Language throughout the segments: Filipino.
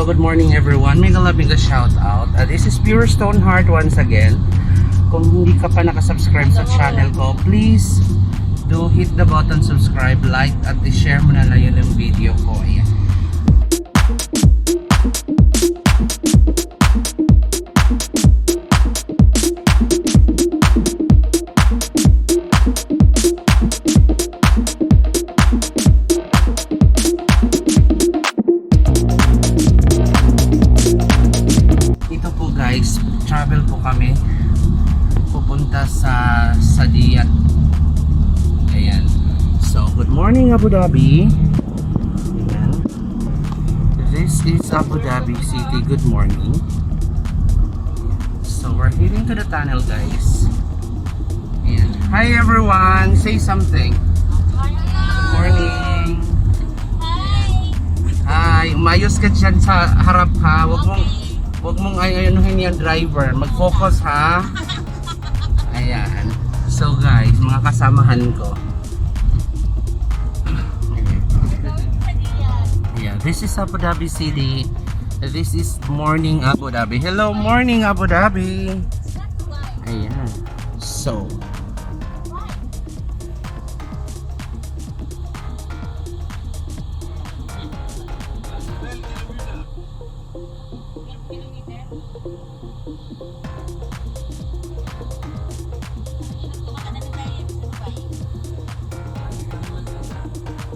Hello, good morning everyone. Mega love, mega shout out. This is Pure Stone Heart once again. Kung hindi ka pa nakasubscribe sa channel ko, please do hit the button subscribe, like, at i-share mo na lang yun yung video ko. Ayan. Guys, travel po kami pupunta sa Sadiyat. Ayan. So, good morning Abu Dhabi. Ayan. This is Abu Dhabi City. Good morning. So, we're heading to the tunnel, guys. Ayan. Hi everyone. Say something. Good morning. Hi. Umayos ka dyan sa harap ha. Huwag mong ayunuhin yung driver. Mag-focus ha. Ayan. So guys, mga kasamahan ko. Yeah, this is Abu Dhabi City. This is morning Abu Dhabi. Hello, morning Abu Dhabi. Ayan. So,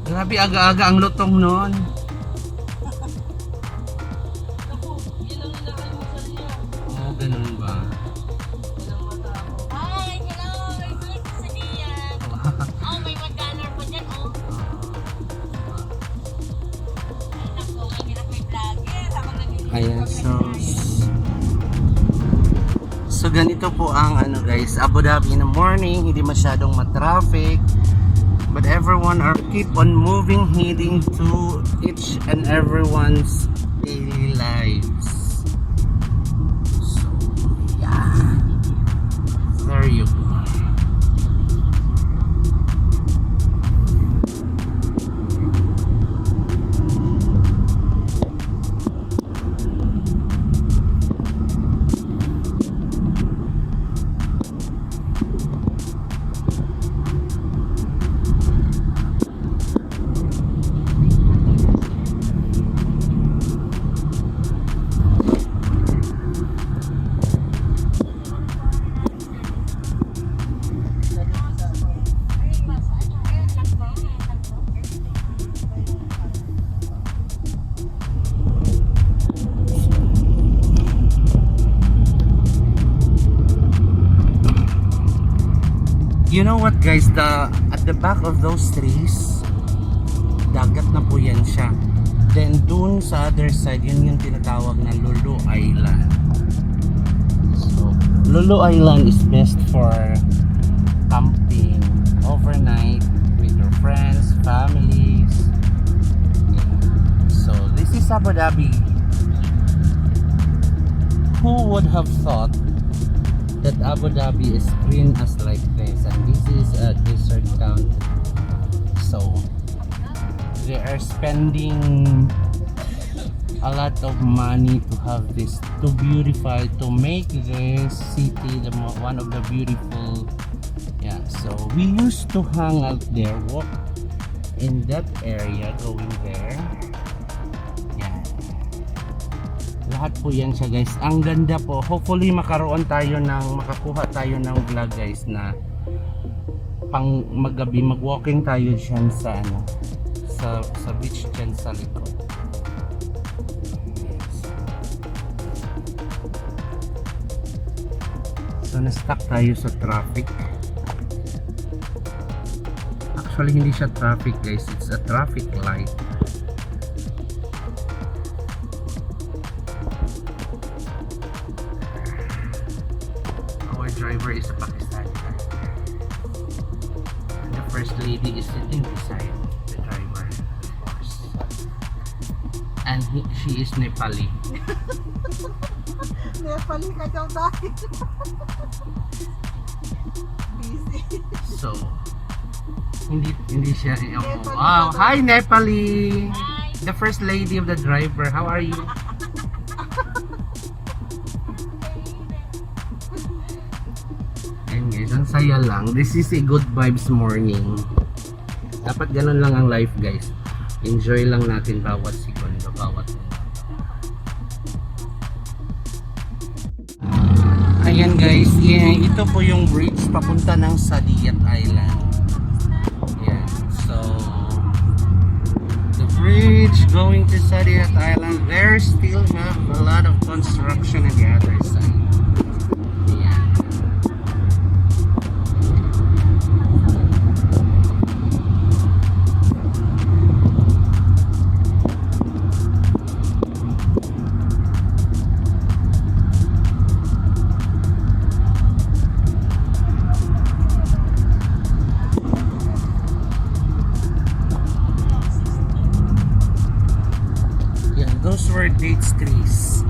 grabe, aga-aga ang lutong nun. Oh, ganun ba? Hi, hello, it's Sadiyat. Oh, may mag-dollar pa dyan, oh. Ay, naku, may hirap may vlogger. Ayan, so ganito po ang ano guys, Abu Dhabi in the morning, hindi masyadong matraffic. But everyone are keep on moving, heading to each and everyone's daily lives. So, yeah. There you go. You know what guys, at the back of those trees, dagat na po yan siya. Then dun sa other side, yun yung tinatawag na Lulu Island. So, Lulu Island is best for camping overnight with your friends, families. So this is Abu Dhabi. Who would have thought that Abu Dhabi is green as like this, and this is a desert country. So they are spending a lot of money to have this, to beautify, to make this city one of the beautiful. Yeah, so we used to hang out there, walk in that area, going there. Lahat po yan siya guys. Ang ganda po. Hopefully makakuha tayo ng vlog guys na pang maggabi, mag-walking tayo dyan sa ano, sa beach dyan sa likod. So na-stuck tayo sa traffic. Actually hindi siya traffic guys, it's a traffic light. Driver is a Pakistani driver, and the first lady is sitting beside the driver, of course, and she is Nepali. Nepali ka daw dahil. Busy. So hindi siya wow, hi Nepali. Hi. The first lady of the driver, how are you? Ang saya lang. This is a good vibes morning. Dapat ganun lang ang life, guys. Enjoy lang natin bawat segundo, bawat. Ayan guys, ito po yung bridge papunta ng Sadiyat Island. Ayan. So, the bridge going to Sadiyat Island, there still have a lot of construction on the other side. Those were dates trees.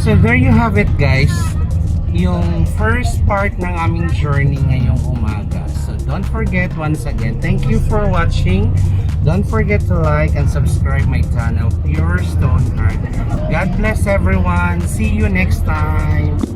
So there you have it guys, yung first part ng aming journey ngayong umaga. So don't forget, once again, thank you for watching. Don't forget to like and subscribe my channel, Pure Stone Heart. God bless everyone. See you next time.